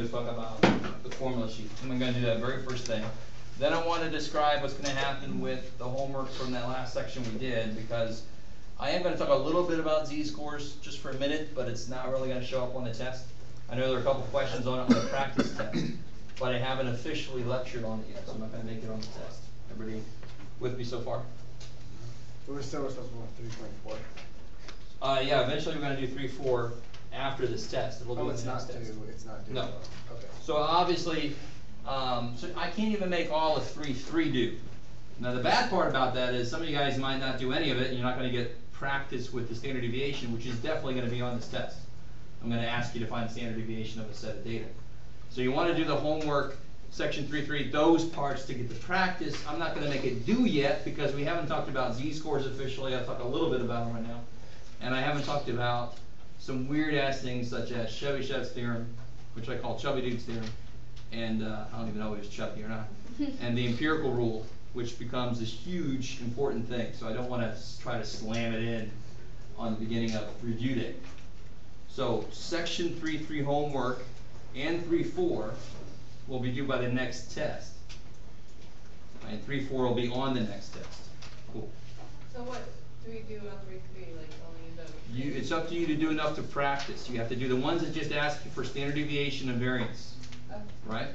is talk about the formula sheet. I'm going to do that very first thing. Then I want to describe what's going to happen with the homework from that last section we did, because I am going to talk a little bit about z-scores just for a minute, but it's not really going to show up on the test. I know there are a couple questions on it on the practice test, but I haven't officially lectured on it yet, so I'm not going to make it on the test. Everybody with me so far? We're still supposed to go 3.4. Yeah, eventually we're going to do 3-4 after this test. It'll Oh, be it's the next not test. due. It's not due. No. Okay. So obviously, so I can't even make all of 3-3 due. Now the bad part about that is some of you guys might not do any of it, and you're not going to get practice with the standard deviation, which is definitely going to be on this test. I'm going to ask you to find the standard deviation of a set of data. So you want to do the homework, section 3.3, those parts to get the practice. I'm not going to make it due yet because we haven't talked about z-scores officially. I'll talk a little bit about them right now. And I haven't talked about some weird-ass things such as Chebyshev's theorem, which I call Chubby Dude's theorem, and I don't even know if he was chubby or not, and the empirical rule, which becomes this huge, important thing. So I don't want to try to slam it in on the beginning of review day. So section 3.3 homework and 3.4 will be due by the next test. And 3.4 will be on the next test. Cool. So what do we do on 3.3? Like only the... It's up to you to do enough to practice. You have to do the ones that just ask you for standard deviation and variance. Okay. Right?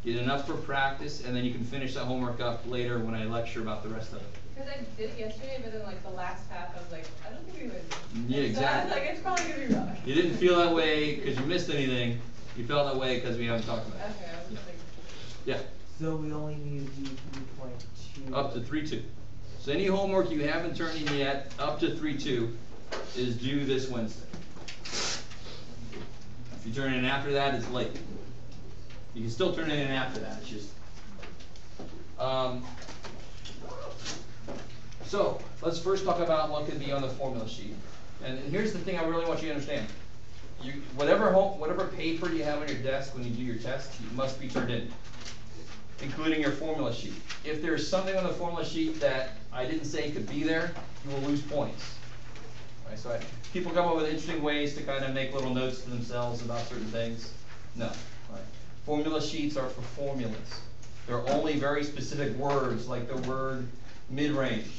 Get enough for practice, and then you can finish that homework up later when I lecture about the rest of it. Because I did it yesterday, but then like the last half, I was like, I don't think we would. Yeah, exactly. So I was like, it's probably gonna be rough. You didn't feel that way because you missed anything. You felt that way because we haven't talked about it. Okay, I was just like... Yeah. So we only need to do 3.2. Up to 3.2. So any homework you haven't turned in yet, up to 3.2, is due this Wednesday. If you turn it in after that, it's late. You can still turn it in after that. It's just. So let's first talk about what can be on the formula sheet. And here's the thing I really want you to understand. Whatever paper you have on your desk when you do your test, it must be turned in, including your formula sheet. If there's something on the formula sheet that I didn't say could be there, you will lose points. Right, so people come up with interesting ways to kind of make little notes to themselves about certain things. No. Right. Formula sheets are for formulas. They're only very specific words, like the word mid-range,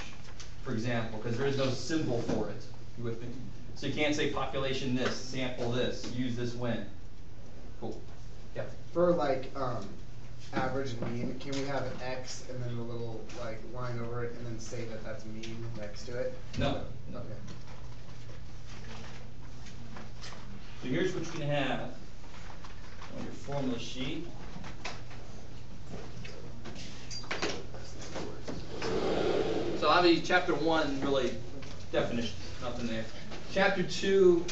for example, because there is no symbol for it. You with me? So you can't say population this, sample this, use this when. Cool. Yeah. For like average and mean, can we have an X and then a little like line over it and then say that that's mean next to it? No. No. Okay. So here's what you can have on your formula sheet. So obviously chapter 1, really definition, nothing there. Chapter 2,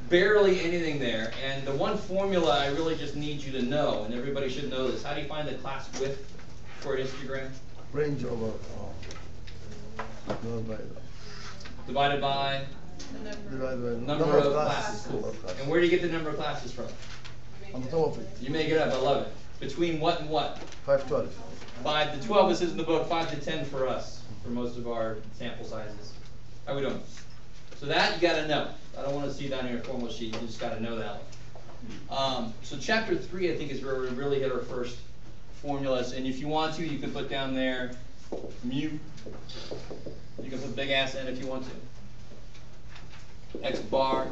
barely anything there. And the one formula I really just need you to know, and everybody should know this. How do you find the class width for a histogram? Range over Divided by number of classes. Cool. And where do you get the number of classes from? On the top of it. You make it up. I love it. Between what and what? 512. 5 to 12, this is in the book. 5 to 10 for us, for most of our sample sizes. How are we doing? So that you got to know. I don't want to see down in your formula sheet. You just got to know that one. So chapter 3, I think, is where we really hit our first formulas. And if you want to, you can put down there mu. You can put big ass N if you want to. X bar.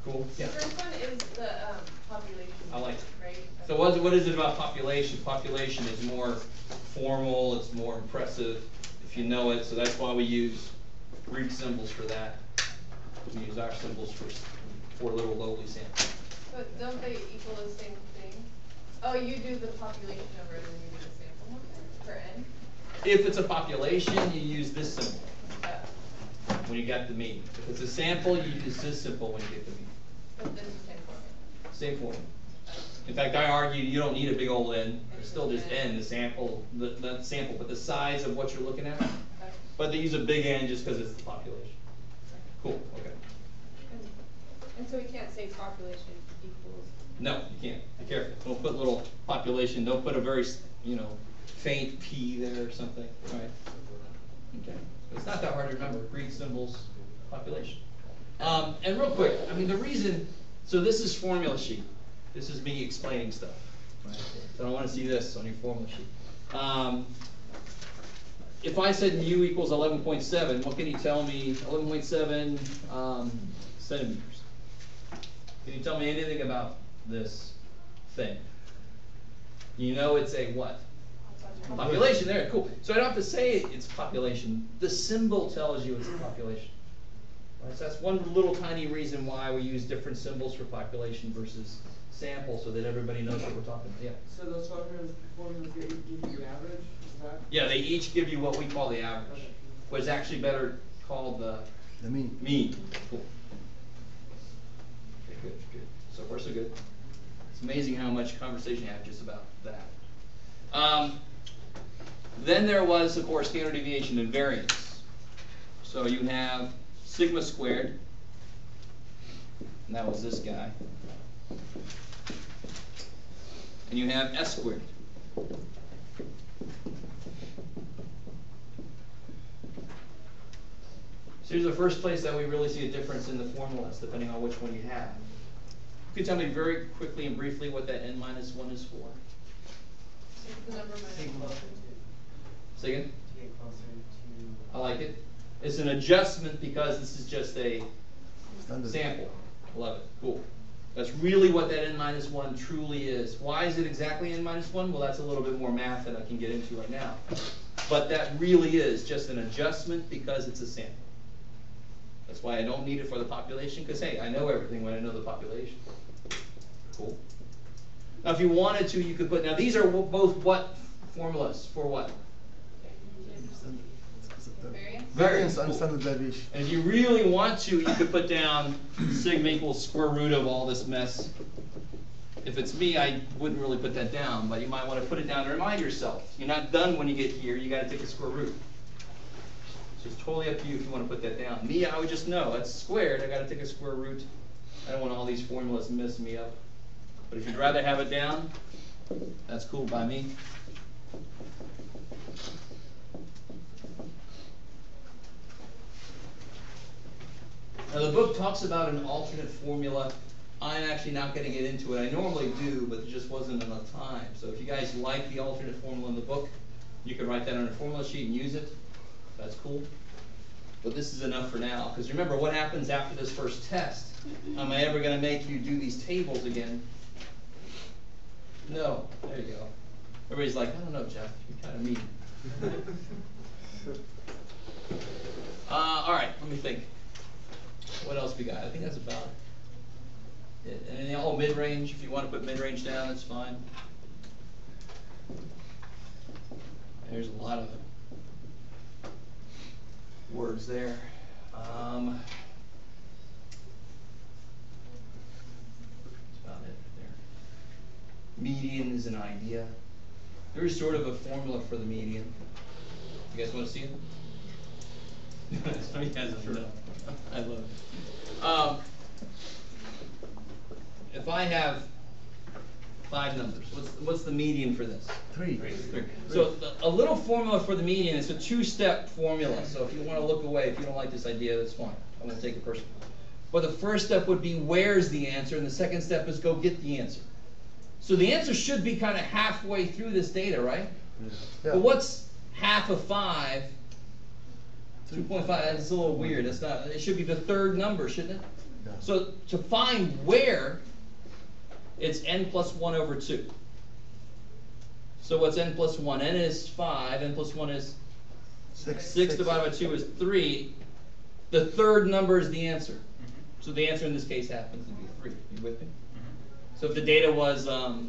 Cool. The Yeah. first one is the population. I like it. Right? So what is it about population? Population is more formal, it's more impressive if you know it, so that's why we use Greek symbols for that. We use our symbols for little lowly samples. But don't they equal the same thing? Oh, you do the population number and then you do the sample number for N? If it's a population, you use this symbol when you get the mean. If it's a sample, you use this symbol when you get the mean. But this is the same formula. Same formula. In fact, I argue you don't need a big old N. It's still just N, the sample, not sample, but the size of what you're looking at. Okay. But they use a big N just because it's the population. Cool, okay. And so we can't say population equals. No, you can't. Be careful. Don't put little population. Don't put a very, faint P there or something. All right. Okay. It's not that hard to remember. Greek symbols, population. And real quick, I mean, the reason, so this is formula sheet. This is me explaining stuff. Right? So I don't want to see this on your formula sheet. If I said mu equals 11.7, what can you tell me? 11.7 centimeters. Can you tell me anything about this thing? You know it's a what? Population, there, cool. So I don't have to say it's population. The symbol tells you it's a population. Right? So that's one little tiny reason why we use different symbols for population versus sample, so that everybody knows what we're talking about. Yeah. So those formulas give you average, is that? Yeah, they each give you what we call the average, but it's actually better called the mean. Mean. Cool. Okay, good, good. So far, so good. It's amazing how much conversation you have just about that. Then there was, of course, standard deviation and variance. So you have sigma squared, and that was this guy. And you have S squared. So here's the first place that we really see a difference in the formulas, depending on which one you have. You can tell me very quickly and briefly what that n minus 1 is for. The number minus Say again? To get closer to. I like it. It's an adjustment because this is just a Standard. sample. Love it. Cool. That's really what that n minus 1 truly is. Why is it exactly n minus 1? Well, that's a little bit more math that I can get into right now. But that really is just an adjustment because it's a sample. That's why I don't need it for the population, because hey, I know everything when I know the population. Cool. Now if you wanted to, you could put, now these are both what formulas? For what? Variance and Cool. standard deviation. And if you really want to, you could put down sigma equals square root of all this mess. If it's me, I wouldn't really put that down, but you might want to put it down to remind yourself. You're not done when you get here, you got to take a square root. So it's totally up to you if you want to put that down. Me, I would just know, that's squared, I got to take a square root. I don't want all these formulas messing me up. But if you'd rather have it down, that's cool by me. Now the book talks about an alternate formula. I'm actually not going to get into it. I normally do, but there just wasn't enough time. So if you guys like the alternate formula in the book, you can write that on a formula sheet and use it. That's cool. But this is enough for now, because remember what happens after this first test. Am I ever going to make you do these tables again? No. There you go. Everybody's like, I don't know, Jeff. You're kind of mean. All right, let me think. What else we got? I think that's about it. And then all mid-range, if you want to put mid-range down, that's fine. There's a lot of words there. That's about it there. Median is an idea. There is sort of a formula for the median. You guys want to see it? Some of you guys don't know. I love it. If I have 5 numbers, what's the median for this? 3. 3. So a little formula for the median is a 2-step formula. So if you want to look away, if you don't like this idea, that's fine. I'm going to take it personally. But the first step would be where's the answer, and the second step is go get the answer. So the answer should be kind of halfway through this data, right? Yeah. But what's half of 5? 2.5, that's a little weird. That's not, it should be the third number, shouldn't it? Yeah. So to find where, it's n plus 1 over 2. So what's n plus 1? N is 5, n plus 1 is 6 divided by 2 is 3. The third number is the answer. So the answer in this case happens to be 3. You with me? So if the data was, so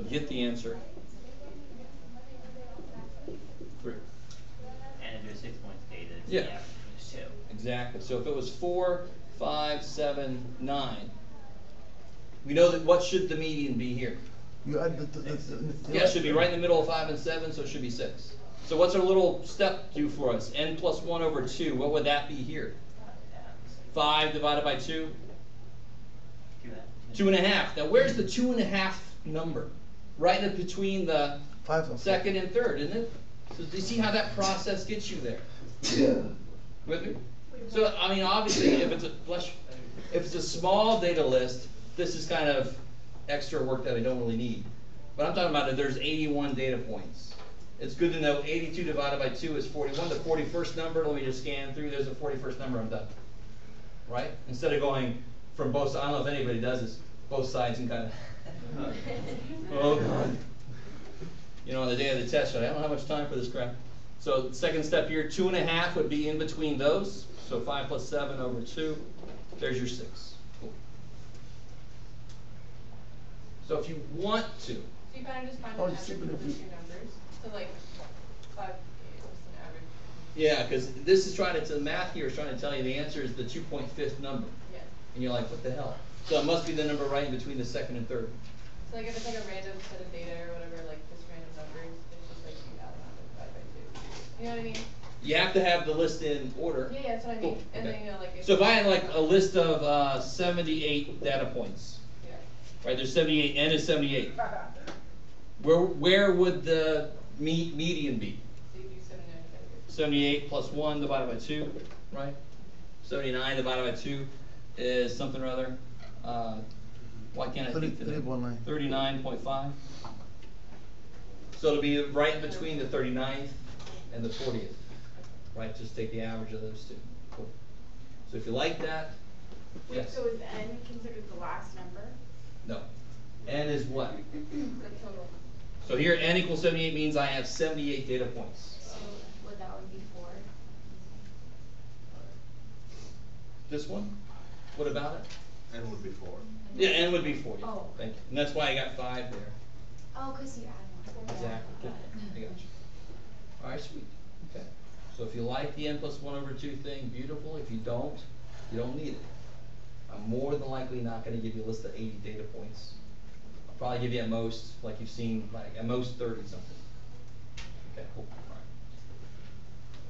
get the answer, 3. And if there's 6 points data, it's Yeah. the average is 2. Exactly. So if it was 4, 5, 7, 9, we know that what should the median be here? You add Yeah, it should be right in the middle of 5 and 7, so it should be 6. So what's our little step do for us? N plus 1 over 2. What would that be here? 5 divided by 2? 2.5. Now where's the 2.5 number? Right in between the 5 and 4. second and third, isn't it? So do you see how that process gets you there? Yeah. With me? So, I mean, obviously, if it's a small data list, this is kind of extra work that I don't really need. But I'm talking about if there's 81 data points. It's good to know 82 divided by 2 is 41. The 41st number, let me just scan through, there's a 41st number, I'm done. Right? Instead of going from both sides, I don't know if anybody does this, both sides and kind of, oh God. You know, on the day of the test, I don't have much time for this crap. So second step here, 2.5 would be in between those. So 5 plus 7 over 2, there's your 6. Cool. So if you want to. So you kind of just find Oh, an you average see, of but the if two you- numbers. So like 5, what's an average? Yeah, because this is trying to, the math here is trying to tell you the answer is the 2.5th number. Yeah. And you're like, what the hell? So it must be the number right in between the second and third. So like if it's like a random set of data or whatever, like just random numbers, it's just like you add them up and divide by 2. You know what I mean? You have to have the list in order. Yeah, that's what I mean. Cool. And Okay. then, you know, like So if I had like a list of 78 data points, Yeah. right? There's 78, n is 78. Where would the median be? So you do 79 divided 78 plus 1 divided by 2, right? 79 divided by 2 is something or other. Why can't I think today? 39. 39.5. So it'll be right in between the 39th and the 40th, right? Just take the average of those two. Cool. So if you like that, Wait, yes. so is n considered the last number? No. N is what? 2. The total. So here n equals 78 means I have 78 data points. So would that one be 4? This one? What about it? N would be 4. Yeah, n would be 40. Oh. Thank you. And that's why I got 5 there. Oh, because you add one. Exactly. Got I it. got you. All right, sweet. Okay. So if you like the n plus 1 over 2 thing, beautiful. If you don't need it. I'm more than likely not going to give you a list of 80 data points. I'll probably give you at most, like you've seen, like at most 30 something. Okay, cool.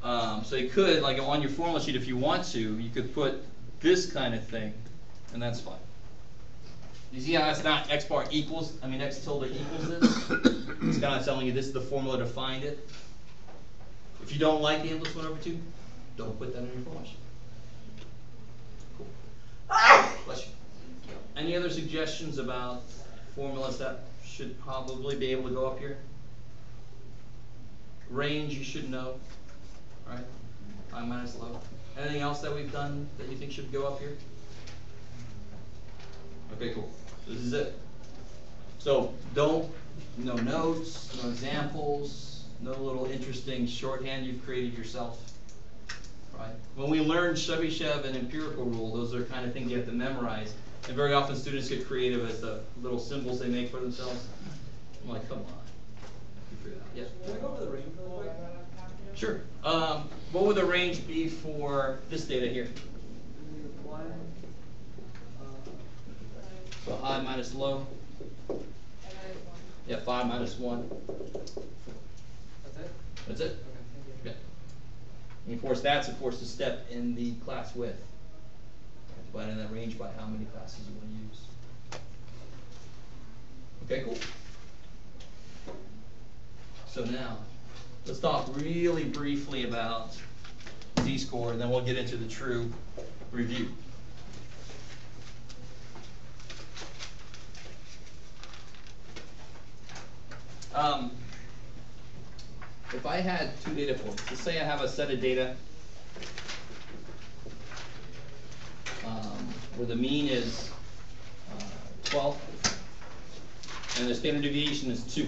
All right. So you could, like on your formula sheet, if you want to, you could put this kind of thing, and that's fine. You see how that's not x bar equals, I mean x tilde equals this? It's kind of telling you this is the formula to find it. If you don't like the n plus 1 over 2, don't put that in your formula sheet. Cool. Bless you. Any other suggestions about formulas that should probably be able to go up here? Range you should know, right? High minus low. Anything else that we've done that you think should go up here? Okay, cool. This is it. So no notes, no examples, no little interesting shorthand you've created yourself. Right? When we learn Chebyshev and empirical rule, those are kind of things you have to memorize. And very often students get creative as the little symbols they make for themselves. I'm like, come on. You figure it out. Yeah. Can we go over the range really quick? Sure. What would the range be for this data here? So high minus low. Yeah, 5 minus 1. That's it? That's it. Okay, thank you. Yeah. And of course, that's the step in the class width. Dividing that range by how many classes you want to use. Okay, cool. So now, let's talk really briefly about z-score, and then we'll get into the true review. If I had 2 data points, let's say I have a set of data where the mean is 12 and the standard deviation is 2.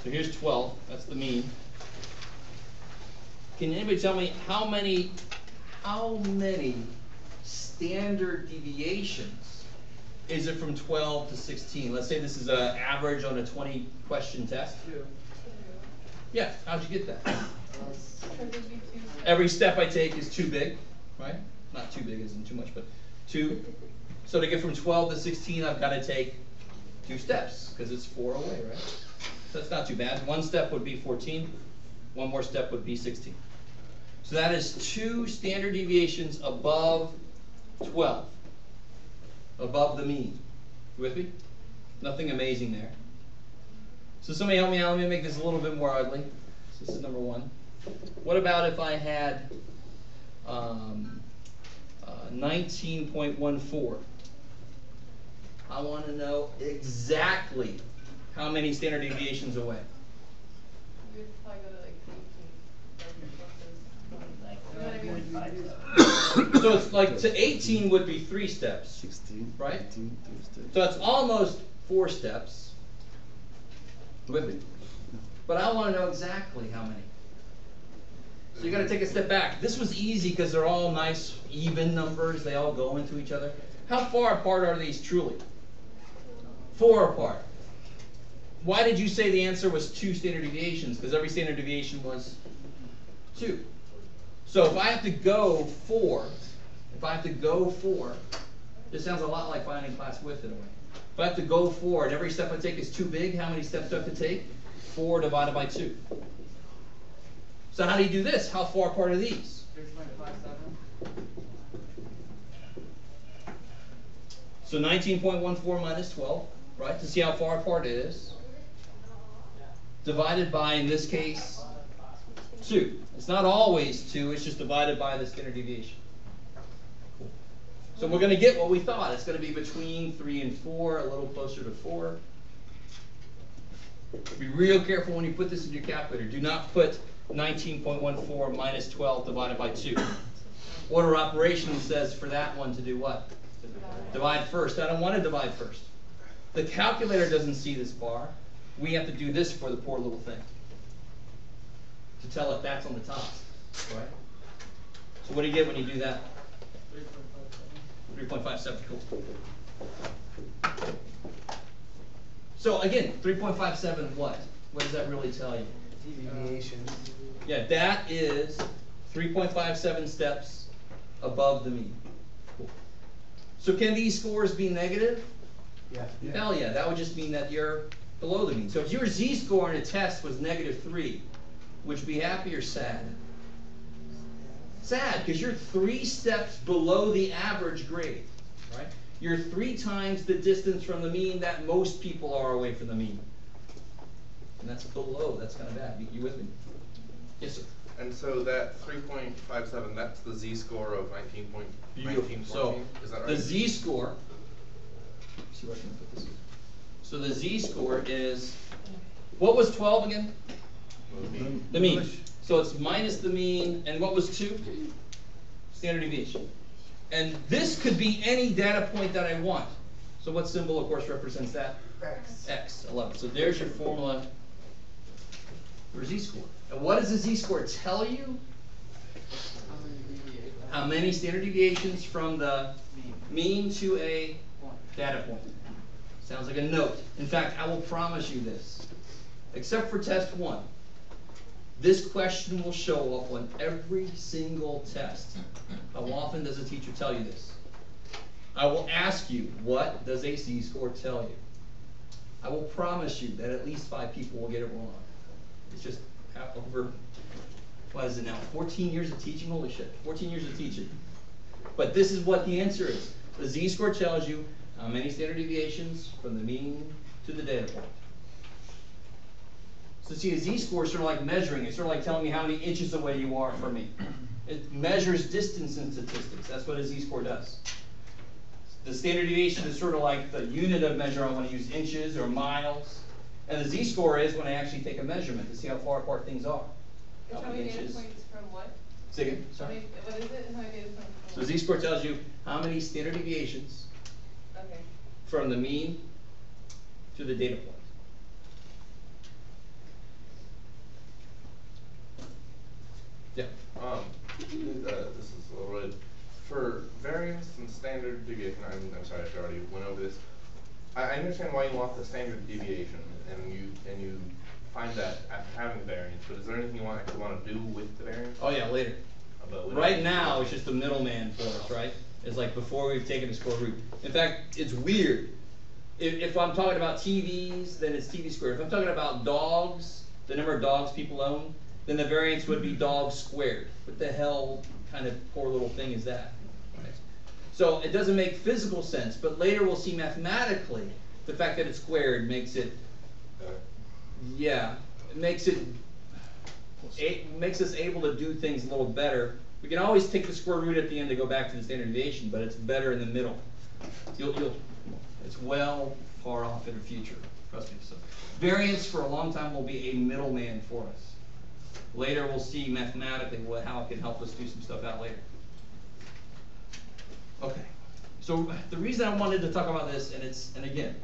So here's 12, that's the mean. Can anybody tell me how many standard deviations is it from 12 to 16? Let's say this is an average on a 20 question test. 2. Yeah, how'd you get that? Because it'd be 2. Every step I take is too big, right? Not too big isn't too much, but 2. So to get from 12 to 16, I've got to take 2 steps, because it's 4 away, right? So that's not too bad. 1 step would be 14. 1 more step would be 16. So that is 2 standard deviations above 12. Above the mean. You with me? Nothing amazing there. So somebody help me out. Let me make this a little bit more ugly. This is number one. What about if I had 19.14? I want to know exactly how many standard deviations away. You would probably go to like 18, like your closest one. Like You know what I mean? 0.57. So it's like to 18 would be 3 steps, 16, right? 18, Tuesday. So it's almost 4 steps. With me. But I want to know exactly how many. So you got to take a step back. This was easy because they're all nice, even numbers. They all go into each other. How far apart are these truly? 4 apart. Why did you say the answer was 2 standard deviations? Because every standard deviation was 2. So if I have to go 4, this sounds a lot like finding class width in a way. If I have to go 4 and every step I take is too big, how many steps do I have to take? 4 divided by 2. So how do you do this? How far apart are these? 6.57. So 19.14 minus 12, right? To see how far apart it is. Divided by, in this case, 2. It's not always 2, it's just divided by the standard deviation. Cool. So we're going to get what we thought. It's going to be between 3 and 4, a little closer to 4. Be real careful when you put this in your calculator. Do not put 19.14 minus 12 divided by 2. Order of operations says for that one to do what? Divide first. I don't want to divide first. The calculator doesn't see this bar. We have to do this for the poor little thing to tell it that's on the top, right? So what do you get when you do that? 3.57. Cool. So again, 3.57 what? What does that really tell you? Deviations. Yeah, that is 3.57 steps above the mean. Cool. So can these scores be negative? Yeah. Hell yeah, that would just mean that you're below the mean. So if your z-score in a test was -3, would you be happy or sad? Sad, because you're 3 steps below the average grade, right? You're 3 times the distance from the mean that most people are away from the mean. And that's below, that's kind of bad. You with me? Yes, sir. And so that 3.57, that's the z-score of 19.1914, So is that right? the z-score, see where I can put this. So the z-score is, what was 12 again? The mean. So it's minus the mean, and what was 2? Standard deviation. And this could be any data point that I want. So what symbol, of course, represents that? X. X, 11. So there's your formula for z-score. And what does the z-score tell you? How many standard deviations from the mean to a data point. Sounds like a note. In fact, I will promise you this. Except for test 1. This question will show up on every single test. How often does a teacher tell you this? I will ask you, what does a z-score tell you? I will promise you that at least 5 people will get it wrong. It's just over, what is it now, 14 years of teaching? Holy shit, 14 years of teaching. But this is what the answer is. The z-score tells you how many standard deviations from the mean to the data point. So see, a z-score is sort of like measuring. It's sort of like telling me how many inches away you are from me. It measures distance in statistics. That's what a z-score does. The standard deviation is sort of like the unit of measure. I want to use inches or miles. And the z-score is when I actually take a measurement to see how far apart things are. It's how many data points from what? Say again, How sorry. many, what is it? How many data points from So what? z-score tells you how many standard deviations Okay. from the mean to the data point. Yeah. This is a little bit, for variance and standard deviation, I'm sorry if I already went over this. I understand why you want the standard deviation, and you find that after having the variance, but is there anything you actually want to do with the variance? Oh yeah, later. But we don't- Right now, it's just the middleman for us, right? It's like before we've taken the square root. In fact, it's weird. If I'm talking about TVs, then it's TV squared. If I'm talking about dogs, the number of dogs people own, then the variance would be dogs squared. What the hell kind of poor little thing is that? Right? So it doesn't make physical sense, but later we'll see mathematically the fact that it's squared makes it, yeah, it makes it makes us able to do things a little better. We can always take the square root at the end to go back to the standard deviation, but it's better in the middle. It's well far off in the future, trust me. So, variance for a long time will be a middleman for us. Later we'll see mathematically how it can help us do some stuff out later. Okay, so the reason I wanted to talk about this, and again,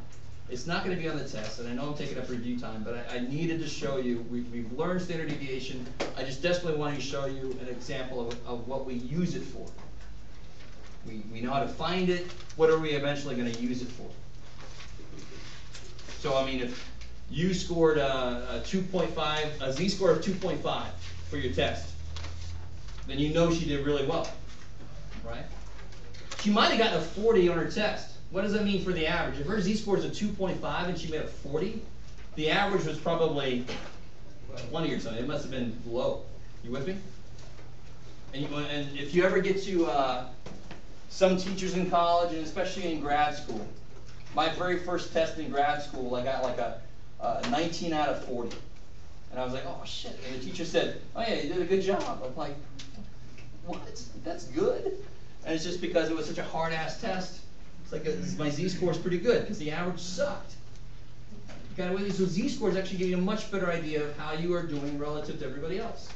it's not going to be on the test, and I know I'm taking up review time, but I needed to show you, we've learned standard deviation. I just desperately wanted to show you an example of what we use it for. We know how to find it. What are we eventually going to use it for? So, I mean, if you scored a 2.5, a z-score of 2.5 for your test, then you know she did really well, right? She might have gotten a 40 on her test. What does that mean for the average? If her z-score is a 2.5 and she made a 40, the average was probably 20 or something. It must have been low. You with me? And if you ever get to some teachers in college, and especially in grad school, my very first test in grad school, I got like a 19 out of 40. And I was like, oh shit. And the teacher said, oh yeah, you did a good job. I'm like, what? That's good? And it's just because it was such a hard-ass test. It's like my z-score is pretty good because the average sucked. So z-scores actually give you a much better idea of how you are doing relative to everybody else.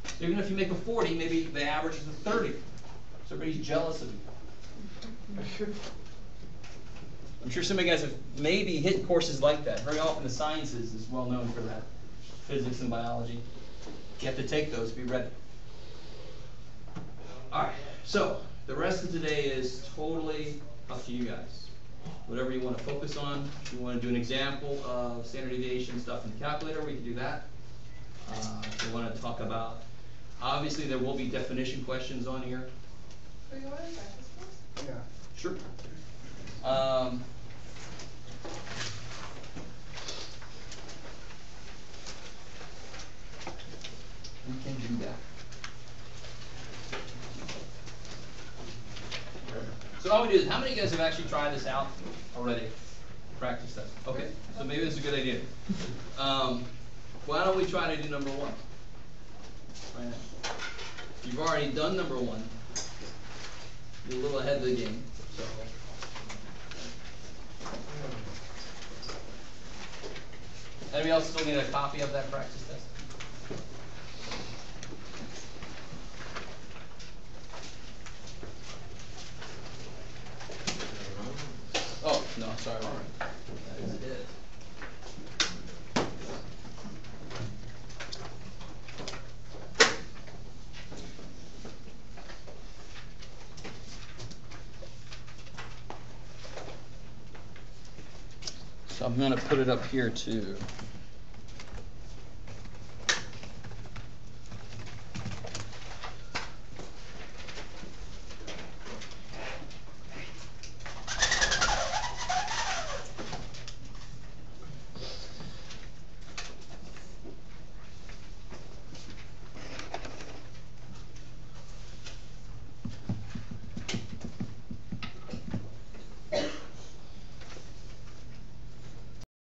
So even if you make a 40, maybe the average is a 30. So everybody's jealous of you. I'm sure some of you guys have maybe hit courses like that. Very often the sciences is well known for that. Physics and biology. You have to take those, be ready. Alright, so the rest of today is totally up to you guys. Whatever you want to focus on. If you want to do an example of standard deviation stuff in the calculator, we can do that. If you want to talk about, obviously there will be definition questions on here. So you want to practice this? Yeah. Sure. We can do that. So all we do is, how many of you guys have actually tried this out already? Practice that. Okay, so maybe this is a good idea. Why don't we try to do number one? Right now. You've already done number one. You're a little ahead of the game. So. Anybody else still need a copy of that practice test? Oh, no, sorry. That is it. So I'm going to put it up here too.